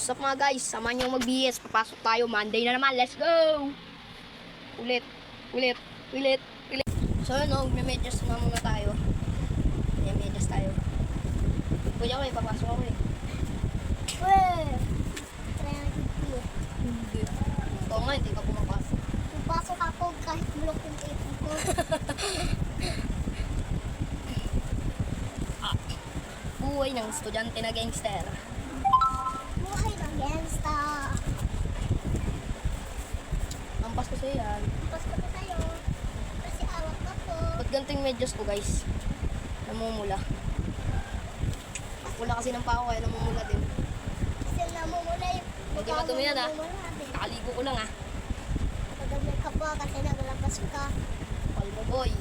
What's up mga guys? Samahan niyo mag-BS. Papasok tayo. Monday na naman. Let's go! Ulit. So yun, may-medyas na muna tayo. May medyas tayo. Kuya ko papasok ako Hindi. Oo nga, hindi ka pumapasok. Pupasok ako kahit bulok yung ipon ko. Buhay ng estudyante na gangster. Buhay ng gangsta. Ampas ko sa'yo yan. Pasko na tayo. Kasi awak ako. Ba't ganito yung medyas ko guys? Namumula. Wala kasi ng pako kaya namumula din. Kasi namumula yung Hindi madumi yan namumula natin. Nakaligo ko lang Madumi ka pa kasi naglabas ka. Palmo boy.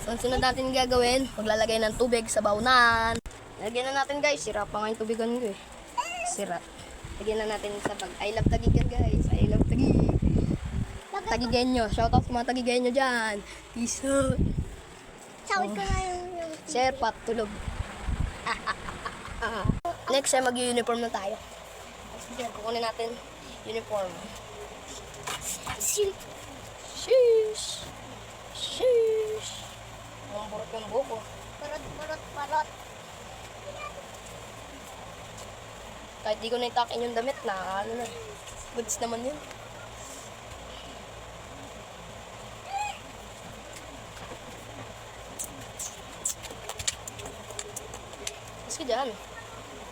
So, ang sunod natin gagawin, maglalagay ng tubig sa baunan. Lagyan na natin guys, sira pa nga yung tubigan ko Sira. Lagyan na natin sa bag. I love Tagigan guys, I love Tagig. Tagigenyo, shout out sa mga Tagigenyo dyan. Peace out. Sawit ko na yung Share pat, tulog. Next ay mag-uniform na tayo. Kukunin natin uniform. silk. Sheesh. Ang burot yung buko. Parot. Kahit di ko na-itakin yung damit na, goods naman yun. Mas ka dyan.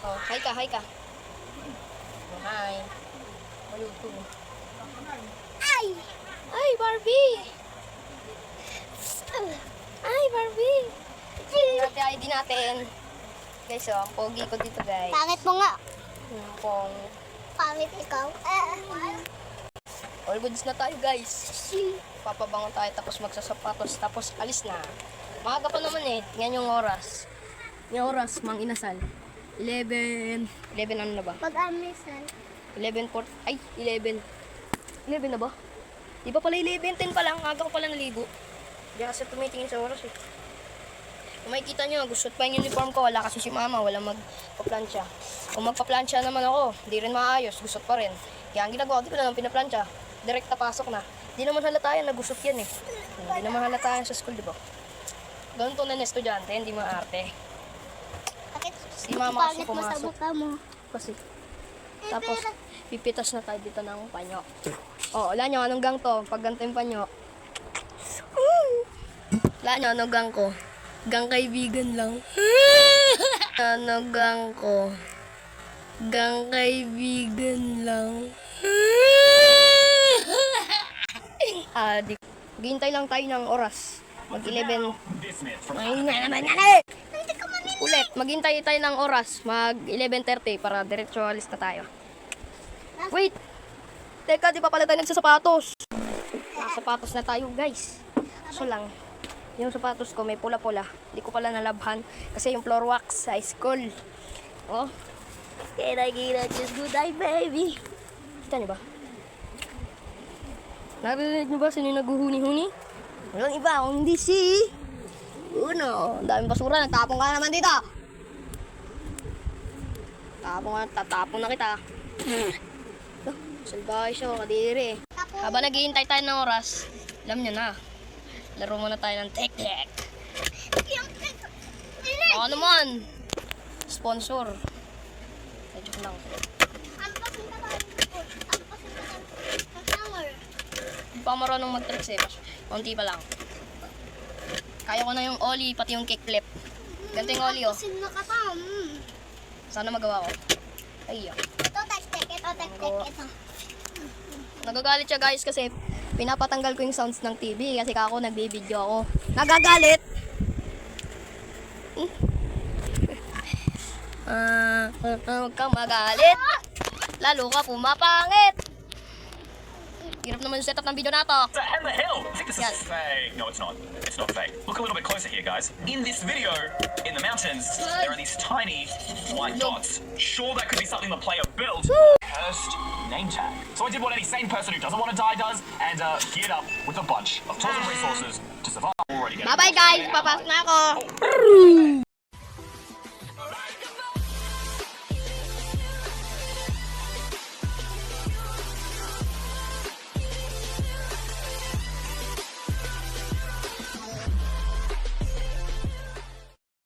Oh, hi ka. Oh, hi. Maluto. Ay, Barbie! Ay, Barbie! Natin ID natin. Guys, ang pogi ko dito, guys. Pangit mo nga. Pong. Pangit ikaw. All goods na tayo, guys. Papabangon tayo, tapos magsasapatos, tapos alis na. Maaga pa naman Tingnan yung oras. Yung oras, mang inasal. 11 ano na ba? Pag-amisan. 11:40. Ay, 11 na ba? Di ba pala 11:10 pa lang? Aga ko pala naligo. Di kasi tumitingin sa oras Kung makikita nyo, gusto pa yung uniform ko. Wala kasi si mama, wala magpa-plancha. Kung magpa-plancha naman ako, di rin maayos, gusot pa rin. Kaya ang ginagawa, di ko na lang pinaplansya. Direkta pasok na. Di naman halata yan, nagusot yan Hindi naman halata yan sa school, di ba? Ganun to na estudyante, hindi maarte. Bakit? Si mama kasi Pangit mo sa pumasok. mukha mo. Kasi, tapos, pipitas na tayo dito ng panyo. O, wala nyo, anong gang to? Pag ganito yung panyo. Wala nyo, anong gang ko? Gang kaibigan lang. Ano gang ko? Gang kaibigan lang. Di. Maghihintay lang tayo ng oras. Mag-11. Ay, nga naman Ulit, maghintay tayo ng oras. Mag-11:30 para diretso alis na tayo. Wait! Teka, di pa pala tayo nagsasapatos. Sapatos na tayo, guys. So lang. Yung sapatos ko may pula-pula. Hindi ko pala nalabhan kasi yung floor wax sa school. Oh. Can I get just good day, baby? Kita niyo ba? Narinig niyo ba sino yung naguhuni-huni? Walang iba, kung hindi si Uno. Ang daming basura. Nagtapon ka naman dito. Tatapon na kita. Salbahe siya, kadiri. Habang naghihintay tayo ng oras, alam niyo na. Laro muna tayo ng tek-tek. Baka naman. Sponsor. Joke lang. Hindi pa marunong mag-tricks Konti pa lang. Kaya ko na yung ollie, pati yung kickflip. Ganito yung ollie Sana magawa ko. Ay, Ito, tek-tek. Nagagalit siya guys kasi pinapatanggal ko yung sounds ng TV kasi ako nagbibideo ako. Nagagalit! Huwag kang magalit. Lalo ka pumapangit. Hirap naman yung setup ng video na to. And the hell? I think this is Yes. fake. No, it's not. It's not fake. Look a little bit closer here, guys. In this video, in the mountains, there are these tiny white dots. Sure, that could be something the player built. Cursed name tag. So I did what any sane person who doesn't want to die does, and geared up with a bunch of tools and resources to survive. already getting Bye-bye lost. guys! Papasok na ako!